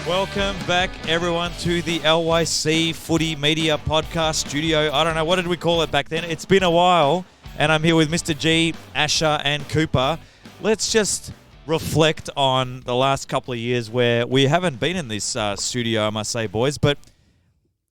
Welcome back, everyone, to the LYC Footy Media Podcast Studio. I don't know, what did we call it back then? It's been a while, and I'm here with Mr. G, Asher, and Cooper. Let's just reflect on the last couple of years where we haven't been in this studio, I must say, boys. But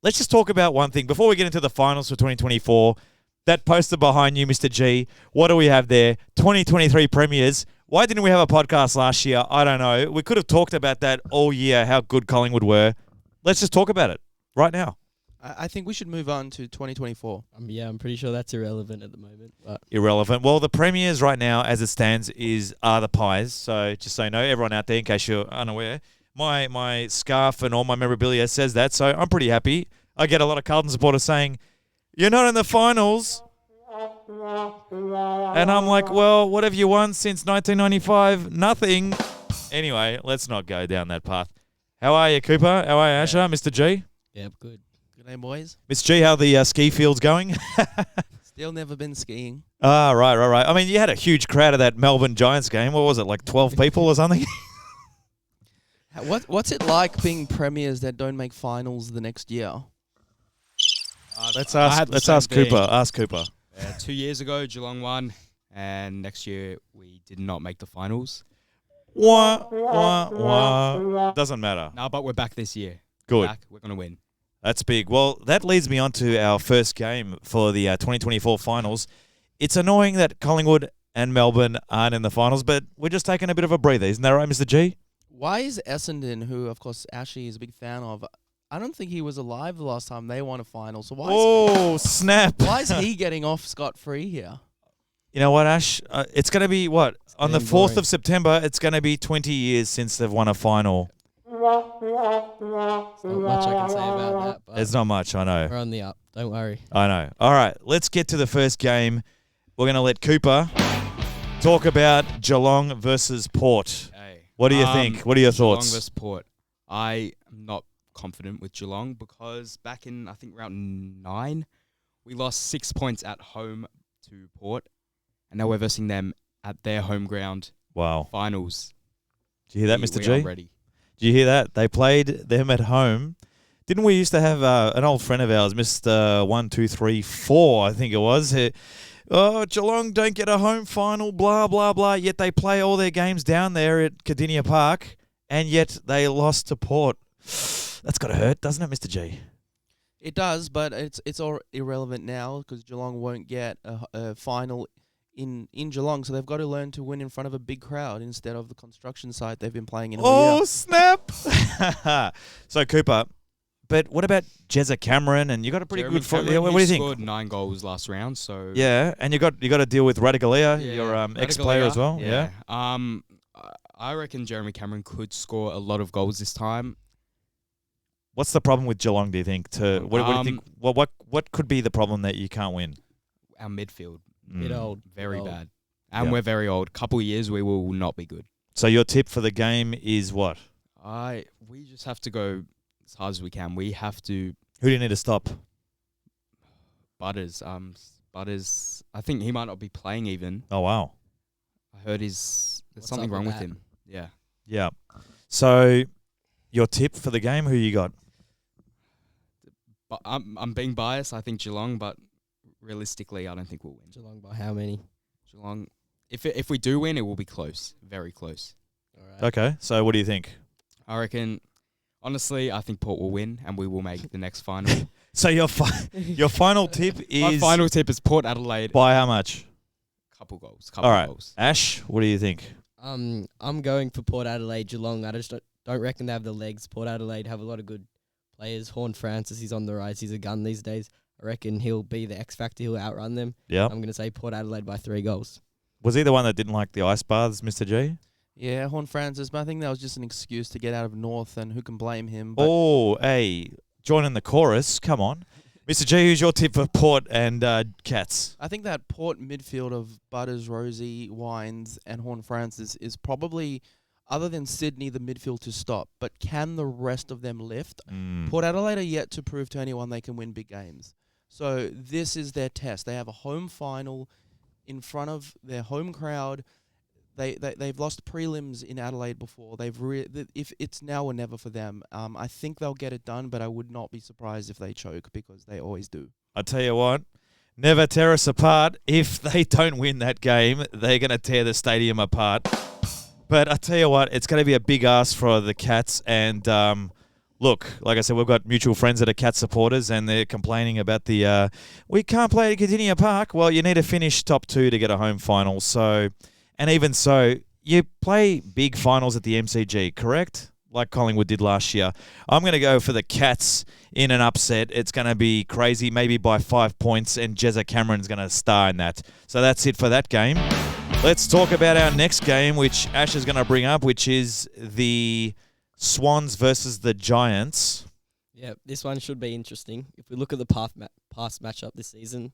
let's just talk about one thing. Before we get into the finals for 2024, that poster behind you, Mr. G, what do we have there? 2023 premiers. Why didn't we have a podcast last year? I don't know. We could have talked about that all year, how good Collingwood were. Let's just talk about it right now. I think we should move on to 2024. I'm pretty sure that's irrelevant at the moment. But Irrelevant. Well, the premiers right now, as it stands, are the Pies. So just so you know, everyone out there, in case you're unaware, my scarf and all my memorabilia says that. So I'm pretty happy. I get a lot of Carlton supporters saying, "You're not in the finals." And I'm like, well, what have you won since 1995? Nothing. Anyway, let's not go down that path. How are you, Cooper? How are you, Asher? Mr. G? yeah, good. Good day, boys. Miss G, how the ski field's going? Still never been skiing. Right. I mean, you had a huge crowd at that Melbourne Giants game. What was it, like 12 people or something? What's it like being premiers that don't make finals the next year? Let's ask Cooper. Ask Cooper. 2 years ago, Geelong won, and next year we did not make the finals. Wah. Doesn't matter. No, but we're back this year. Good. We're going to win. That's big. Well, that leads me on to our first game for the 2024 finals. It's annoying that Collingwood and Melbourne aren't in the finals, but we're just taking a bit of a breather. Isn't that right, Mr. G? Why is Essendon, who, of course, Ashley is a big fan of, I don't think he was alive the last time they won a final. So Snap. why is he getting off scot-free here? You know what, Ash? It's going to be, what? On the 4th boring. of September, it's going to be 20 years since they've won a final. Not much I can say about that. But There's not much, I know. we're on the up. Don't worry. I know. All right, let's get to the first game. We're going to let Cooper talk about Geelong versus Port. Hey. What do you think? What are your Geelong thoughts? versus Port. I am not confident with Geelong because back in, I think, round 9, we lost 6 points at home to Port, and now we're versing them at their home ground. Wow. Finals. Did you hear that, Mr. We G? are ready. Did you hear that? They played them at home. Didn't we used to have an old friend of ours, Mr. 1234, I think it was. Geelong don't get a home final, blah, blah, blah. Yet they play all their games down there at Cardinia Park, and yet they lost to Port. That's got to hurt, doesn't it, Mr. G? It does, but it's all irrelevant now because Geelong won't get a final in Geelong, so they've got to learn to win in front of a big crowd instead of the construction site they've been playing in all year. Snap! So, Cooper, but what about Jezza Cameron? And you got a pretty Jeremy good... Cameron, what do you he think? scored 9 goals last round, so... Yeah, and you got to deal with Radigalia, Yeah, your ex-player as well. Yeah. I reckon Jeremy Cameron could score a lot of goals this time. What's the problem with Geelong, do you think? What do you think? What could be the problem that you can't win? Our midfield, Bit old. very Old. bad. And Yeah. we're very old. Couple of years, we will not be good. So your tip for the game is what? We just have to go as hard as we can. We have to... Who do you need to stop? Butters. Butters, I think he might not be playing even. Oh, wow. I heard there's What's something up wrong with with that? him. Yeah. Yeah. So your tip for the game, who you got? But I'm being biased. I think Geelong, but realistically, I don't think we'll win. Geelong by how many? Geelong, if we do win, it will be close. Very close. All right. Okay. So what do you think? I reckon, honestly, I think Port will win and we will make the next final. So your final tip is... My final tip is Port Adelaide. By how much? Couple goals. All right. Goals. Ash, what do you think? I'm going for Port Adelaide, Geelong. I just don't reckon they have the legs. Port Adelaide have a lot of good players. Horn Francis, he's on the rise. He's a gun these days. I reckon he'll be the X factor. He'll outrun them. Yeah. I'm going to say Port Adelaide by 3 goals. Was he the one that didn't like the ice baths, Mr. G? Yeah, Horn Francis, but I think that was just an excuse to get out of North, and who can blame him? But Oh, hey, join in the chorus. Come on. Mr. G, who's your tip for Port and Cats? I think that Port midfield of Butters, Rosie, Wines, and Horn Francis is probably, other than Sydney, the midfield to stop. But can the rest of them lift? Port Adelaide are yet to prove to anyone they can win big games. So this is their test. They have a home final in front of their home crowd. They've lost prelims in Adelaide before. If it's now or never for them. I think they'll get it done, but I would not be surprised if they choke because they always do. I tell you what, never tear us apart. If they don't win that game, they're going to tear the stadium apart. But I tell you what, it's going to be a big ask for the Cats. And look, like I said, we've got mutual friends that are Cat supporters, and they're complaining about the we can't play at Cardinia Park. Well, you need to finish top 2 to get a home final. So, and even so, you play big finals at the MCG, correct? Like Collingwood did last year. I'm going to go for the Cats in an upset. It's going to be crazy, maybe by 5 points, and Jezza Cameron's going to star in that. So that's it for that game. Let's talk about our next game, which Ash is going to bring up, which is the Swans versus the Giants. Yeah, this one should be interesting. If we look at the past matchup this season,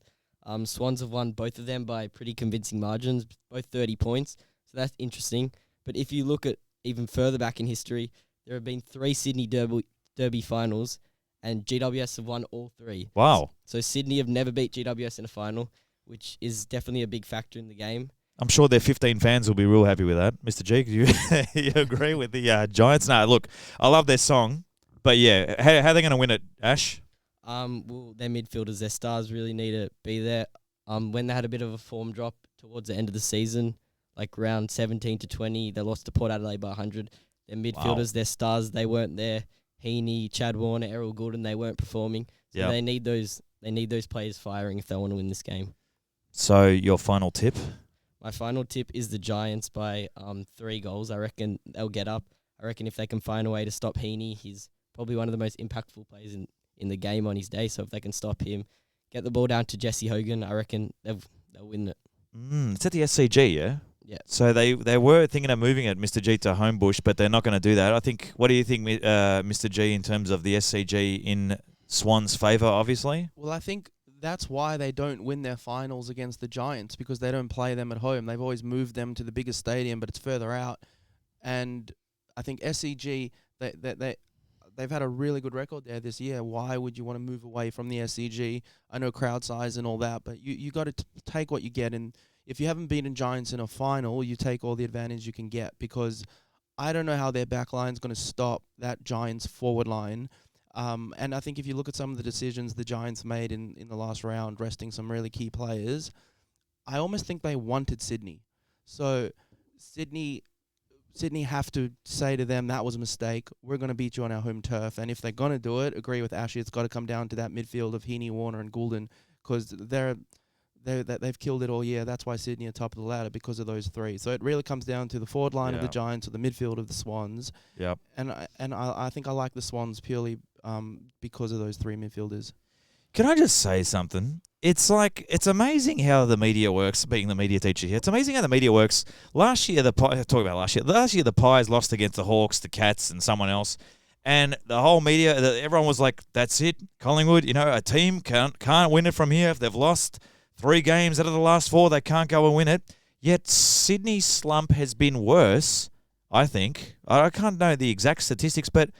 Swans have won both of them by pretty convincing margins, both 30 points. So that's interesting. But if you look at even further back in history, there have been 3 Sydney Derby finals, and GWS have won all 3. Wow. So Sydney have never beat GWS in a final, which is definitely a big factor in the game. I'm sure their 15 fans will be real happy with that. Mr. G, do you agree with the Giants? No, look, I love their song, but yeah, how are they going to win it, Ash? Well, their midfielders, their stars really need to be there. When they had a bit of a form drop towards the end of the season, like round 17 to 20, they lost to Port Adelaide by 100. Their midfielders, their stars, they weren't there. Heaney, Chad Warner, Errol Goulden, they weren't performing. So they need those players firing if they want to win this game. So your final tip? My final tip is the Giants by 3 goals. I reckon they'll get up. I reckon if they can find a way to stop Heaney, he's probably one of the most impactful players in the game on his day. So if they can stop him, get the ball down to Jesse Hogan, I reckon they'll win it. It's at the SCG, yeah? Yeah. So they were thinking of moving it, Mr. G, to Homebush, but they're not going to do that. I think. What do you think, Mr. G, in terms of the SCG in Swans' favour, obviously? Well, I think that's why they don't win their finals against the Giants, because they don't play them at home. They've always moved them to the biggest stadium, but it's further out. And I think SCG, they've had a really good record there this year. Why would you want to move away from the SCG? I know crowd size and all that, but you got to take what you get. And if you haven't beaten Giants in a final, you take all the advantage you can get, because I don't know how their back line's going to stop that Giants forward line. And I think if you look at some of the decisions the Giants made in the last round, resting some really key players, I almost think they wanted Sydney. So Sydney have to say to them, that was a mistake. We're going to beat you on our home turf. And if they're going to do it, agree with Ashley, it's got to come down to that midfield of Heaney, Warner and Goulden, because they've killed it all year. That's why Sydney are top of the ladder, because of those 3. So it really comes down to the forward line of the Giants or the midfield of the Swans. Yep. And I think I like the Swans purely because of those 3 midfielders. Can I just say something? It's amazing how the media works, being the media teacher here. It's amazing how the media works. Last year, the Pies lost against the Hawks, the Cats, and someone else. And the whole media, everyone was like, that's it. Collingwood, a team can't win it from here. If they've lost 3 games out of the last 4, they can't go and win it. Yet Sydney's slump has been worse, I think. I can't know the exact statistics, but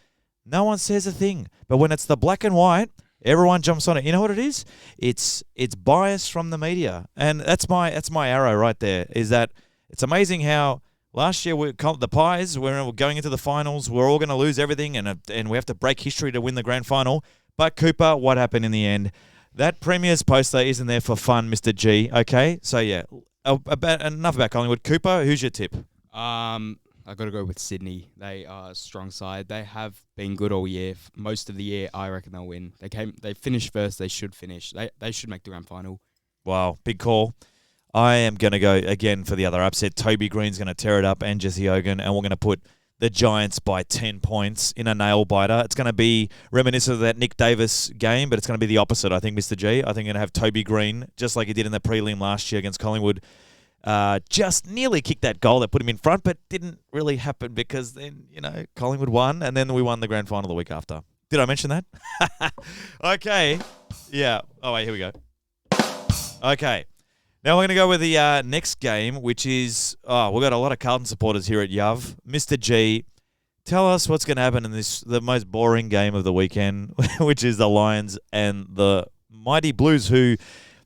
no one says a thing. But when it's the black and white, everyone jumps on it. You know what it is? It's bias from the media. And that's my arrow right there, is that it's amazing how last year the Pies, we're going into the finals, we're all going to lose everything, and we have to break history to win the grand final. But Cooper, what happened in the end? That Premier's poster isn't there for fun, Mr. G. Okay, so yeah, enough about Collingwood. Cooper, who's your tip? I got to go with Sydney. They are a strong side. They have been good all year. Most of the year, I reckon they'll win. They finished first. They should finish. They should make the grand final. Wow, big call. I am going to go again for the other upset. Toby Green's going to tear it up, and Jesse Hogan, and we're going to put the Giants by 10 points in a nail-biter. It's going to be reminiscent of that Nick Davis game, but it's going to be the opposite, I think, Mr. G. I think you're going to have Toby Green, just like he did in the prelim last year against Collingwood, just nearly kicked that goal that put him in front, but didn't really happen because then, Collingwood won, and then we won the grand final the week after. Did I mention that? Okay. Yeah. Oh, wait, here we go. Okay. Now we're going to go with the next game, which is, we've got a lot of Carlton supporters here at Yav. Mr. G, tell us what's going to happen in the most boring game of the weekend, which is the Lions and the Mighty Blues, who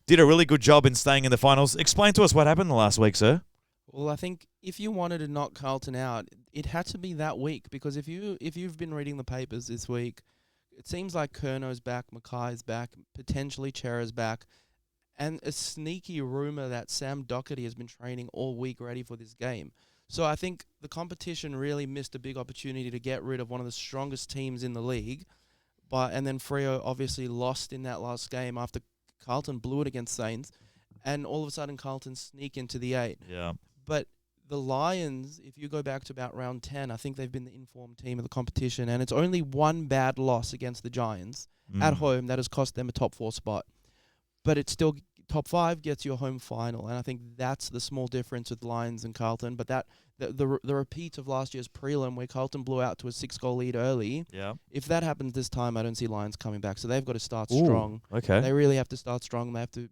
did a really good job in staying in the finals. Explain to us what happened the last week, sir. Well, I think if you wanted to knock Carlton out, it had to be that week, because if you've been reading the papers this week, it seems like Kerno's back, Mackay's back, potentially Chera's back, and a sneaky rumour that Sam Doherty has been training all week ready for this game. So I think the competition really missed a big opportunity to get rid of one of the strongest teams in the league, and then Freo obviously lost in that last game after Carlton blew it against Saints, and all of a sudden Carlton sneak into the 8. Yeah. But the Lions, if you go back to about round 10, I think they've been the informed team of the competition, and it's only one bad loss against the Giants at home that has cost them a top 4 spot. But it's still top 5 gets you a home final, and I think that's the small difference with Lions and Carlton. But that the repeat of last year's prelim where Carlton blew out to a 6-goal lead early, if that happens this time, I don't see Lions coming back. So they've got to start strong. Okay. They really have to start strong. They have to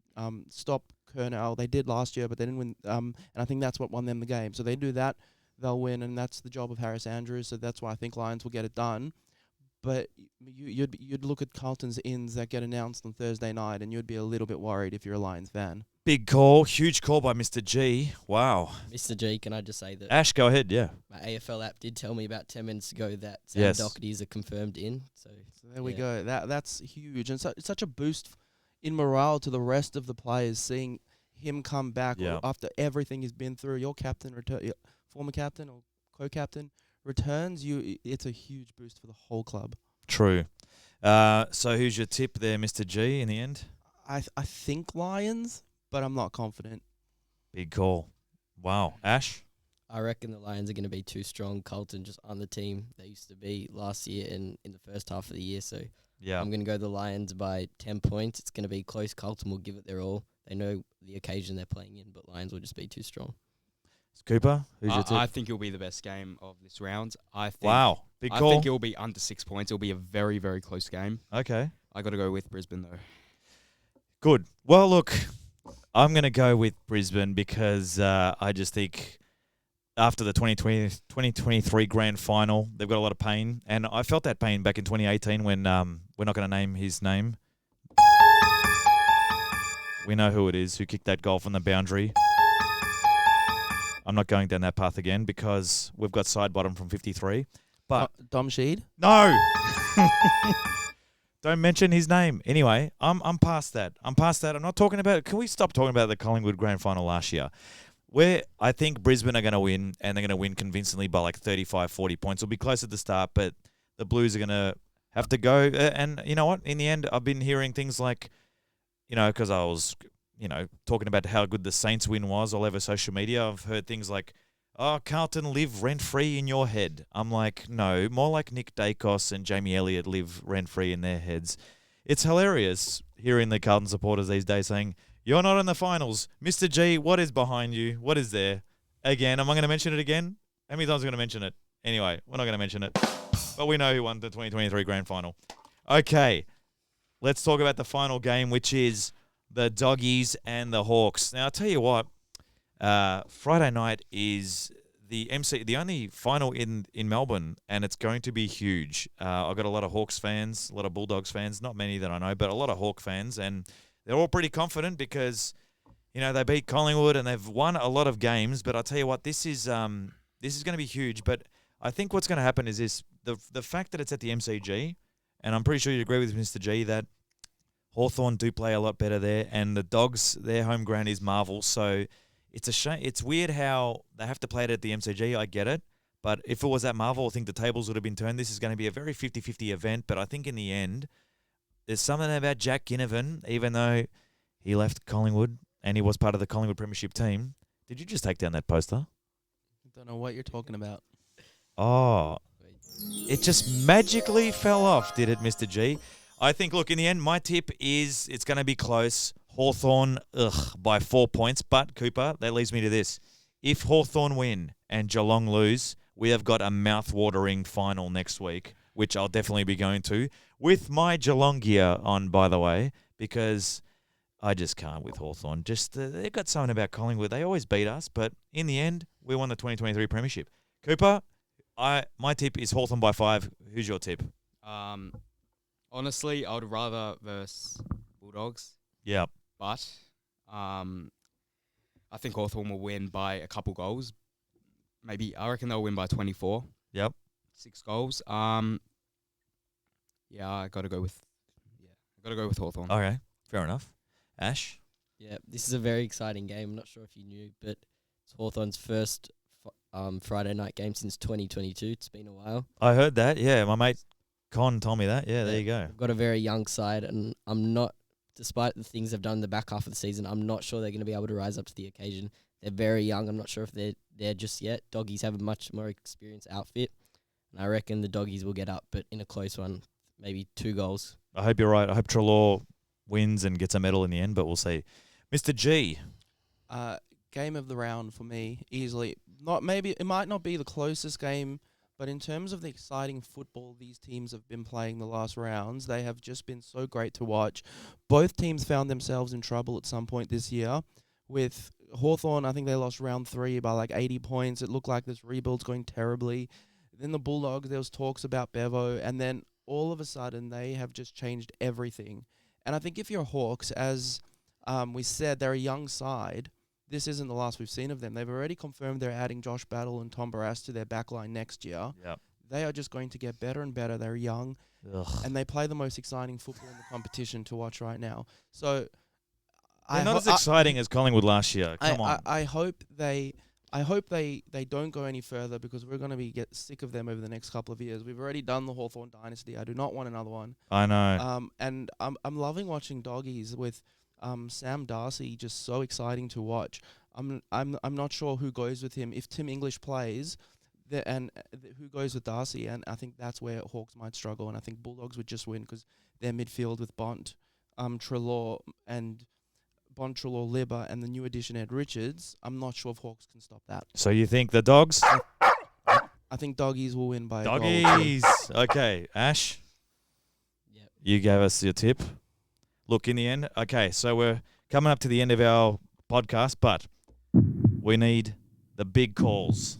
stop Kernow. They did last year, but they didn't win. And I think that's what won them the game. So they do that, they'll win, and that's the job of Harris Andrews. So that's why I think Lions will get it done. But you'd look at Carlton's ins that get announced on Thursday night, and you'd be a little bit worried if you're a Lions fan. Big call, huge call by Mr. G. Wow. Mr. G, can I just say that Ash, go ahead, yeah. my AFL app did tell me about 10 minutes ago that Sam Doherty is a confirmed in. So there we go. That's huge, and it's such a boost in morale to the rest of the players seeing him come back after everything he's been through. Your captain, former captain or co-captain returns. It's a huge boost for the whole club. True. So who's your tip there, Mr. G, in the end? I think Lions, but I'm not confident. Big call. Wow. Ash? I reckon the Lions are going to be too strong. Carlton just on the team they used to be last year and in the first half of the year. So I'm going to go the Lions by 10 points. It's going to be close. Carlton will give it their all. They know the occasion they're playing in, but Lions will just be too strong. Cooper, who's your tip? I think it'll be the best game of this round. Big call. I think it'll be under 6 points. It'll be a very, very close game. Okay. I got to go with Brisbane, though. Good. Well, look, I'm going to go with Brisbane because I just think after the 2023 grand final, they've got a lot of pain. And I felt that pain back in 2018 when we're not going to name his name. We know who it is who kicked that goal from the boundary. I'm not going down that path again because we've got side bottom from 53. But Dom Sheed? No. Don't mention his name. Anyway, I'm past that. I'm not talking about. Can we stop talking about the Collingwood grand final last year? Where I think Brisbane are going to win, and they're going to win convincingly by like 35, 40 points. It'll be close at the start, but the Blues are going to have to go. And you know what? In the end, I've been hearing things like, because I was, talking about how good the Saints win was all over social media. I've heard things like, oh, Carlton live rent-free in your head. I'm like, no, more like Nick Dacos and Jamie Elliott live rent-free in their heads. It's hilarious hearing the Carlton supporters these days saying, you're not in the finals. Mr. G, what is behind you? What is there? Again, am I going to mention it again? How many times am I going to mention it? Anyway, we're not going to mention it. But we know who won the 2023 grand final. Okay, let's talk about the final game, which is the Doggies and the Hawks. Now, I'll tell you what. Friday night is the only final in Melbourne, and it's going to be huge. I've got a lot of Hawks fans, a lot of Bulldogs fans, not many that I know, but a lot of Hawk fans, and they're all pretty confident because, they beat Collingwood and they've won a lot of games. But I'll tell you what, this is going to be huge. But I think what's going to happen is this: the fact that it's at the MCG, and I'm pretty sure you'd agree with Mr. G that Hawthorn do play a lot better there, and the Dogs, their home ground is Marvel, so. It's a shame. It's weird how they have to play it at the MCG. I get it. But if it was at Marvel, I think the tables would have been turned. This is going to be a very 50-50 event. But I think in the end, there's something about Jack Ginnivan, even though he left Collingwood and he was part of the Collingwood Premiership team. Did you just take down that poster? I don't know what you're talking about. Oh, it just magically fell off, did it, Mr. G? I think, look, in the end, my tip is it's going to be close. Hawthorn, by 4 points. But, Cooper, that leads me to this. If Hawthorn win and Geelong lose, we have got a mouth-watering final next week, which I'll definitely be going to, with my Geelong gear on, by the way, because I just can't with Hawthorn. Just they've got something about Collingwood. They always beat us, but in the end, we won the 2023 Premiership. Cooper, my tip is Hawthorn by 5. Who's your tip? Honestly, I would rather versus Bulldogs. Yeah. But I I think Hawthorn will win by a couple goals. Maybe I reckon they'll win by 24. Yep. 6 goals. Yeah, I gotta go with Hawthorn. Okay, fair enough. Ash? Yeah, this is a very exciting game. I'm not sure if you knew, but it's Hawthorn's first Friday night game since 2022. It's been a while. I heard that. Yeah, my mate Con told me that. Yeah, there you go. We've got a very young side, and I'm not, despite the things they've done in the back half of the season, I'm not sure they're going to be able to rise up to the occasion. They're very young. I'm not sure if they're there just yet. Doggies have a much more experienced outfit, and I reckon the Doggies will get up, but in a close one, maybe 2 goals. I hope you're right. I hope Treloar wins and gets a medal in the end, but we'll see. Mr. G. Game of the round for me, easily. It might not be the closest game, but in terms of the exciting football these teams have been playing the last rounds, they have just been so great to watch. Both teams found themselves in trouble at some point this year. With Hawthorn, I think they lost round 3 by like 80 points. It looked like this rebuild's going terribly. Then the Bulldogs, there was talks about Bevo, and then all of a sudden they have just changed everything. And I think if you're Hawks, as we said, they're a young side. This isn't the last we've seen of them. They've already confirmed they're adding Josh Battle and Tom Barras to their backline next year. Yep. They are just going to get better and better. They're young, and they play the most exciting football in the competition to watch right now. So, They're not as exciting as Collingwood last year. Come on. I hope they don't go any further, because we're going to get sick of them over the next couple of years. We've already done the Hawthorn dynasty. I do not want another one. I know. And I'm loving watching Doggies with Sam Darcy, just so exciting to watch. I'm not sure who goes with him if Tim English plays, who goes with Darcy, and I think that's where Hawks might struggle, and I think Bulldogs would just win because their midfield with Bont, Treloar, Libba, and the new addition Ed Richards. I'm not sure if Hawks can stop that. So you think the Dogs? I think Doggies will win by a goal. Doggies. Okay, Ash. Yep. You gave us your tip. Look, in the end, okay, so we're coming up to the end of our podcast, but we need the big calls.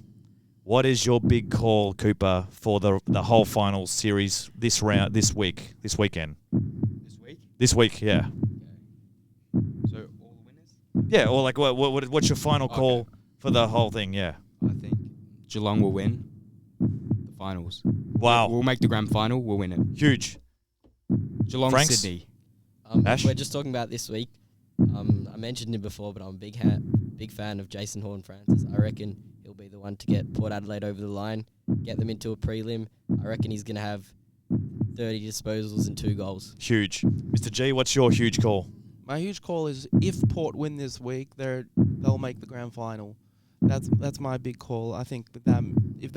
What is your big call, Cooper, for the whole finals series this weekend? This week? This week, yeah. So all the winners? Yeah, or like what's your final call for the whole thing? Yeah. I think Geelong will win the finals. Wow. We'll make the grand final. We'll win it. Huge. Geelong, Franks? Sydney. Ash? We're just talking about this week. I mentioned him before, but I'm a big fan of Jason Horne-Francis. I reckon he'll be the one to get Port Adelaide over the line, get them into a prelim. I reckon he's going to have 30 disposals and 2 goals. Huge. Mr. G, what's your huge call? My huge call is if Port win this week, they'll make the grand final. That's my big call. I think with them, if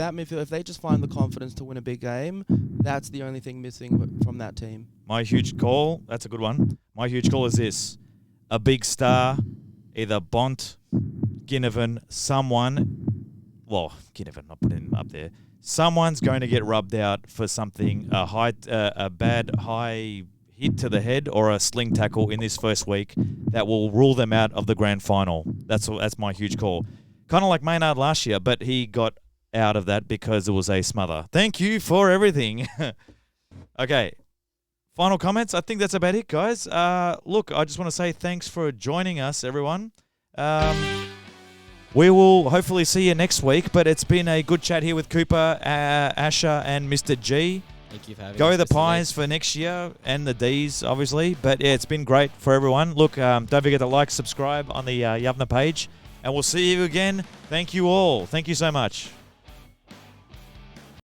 they just find the confidence to win a big game, that's the only thing missing from that team. My huge call, that's a good one. My huge call is this. A big star, either Bont, Ginnivan, Ginnivan, not putting him up there. Someone's going to get rubbed out for something, a bad high hit to the head or a sling tackle in this first week that will rule them out of the grand final. That's my huge call. Kind of like Maynard last year, but he got out of that because it was a smother. Thank you for everything. Okay. Final comments? I think that's about it, guys. Look, I just want to say thanks for joining us, everyone. We will hopefully see you next week, but it's been a good chat here with Cooper, Asher, and Mr. G. Thank you for having us. Go the Pies for next year, and the Ds, obviously. But yeah, it's been great for everyone. Look, don't forget to like, subscribe on the Yavneh page, and we'll see you again. Thank you all. Thank you so much.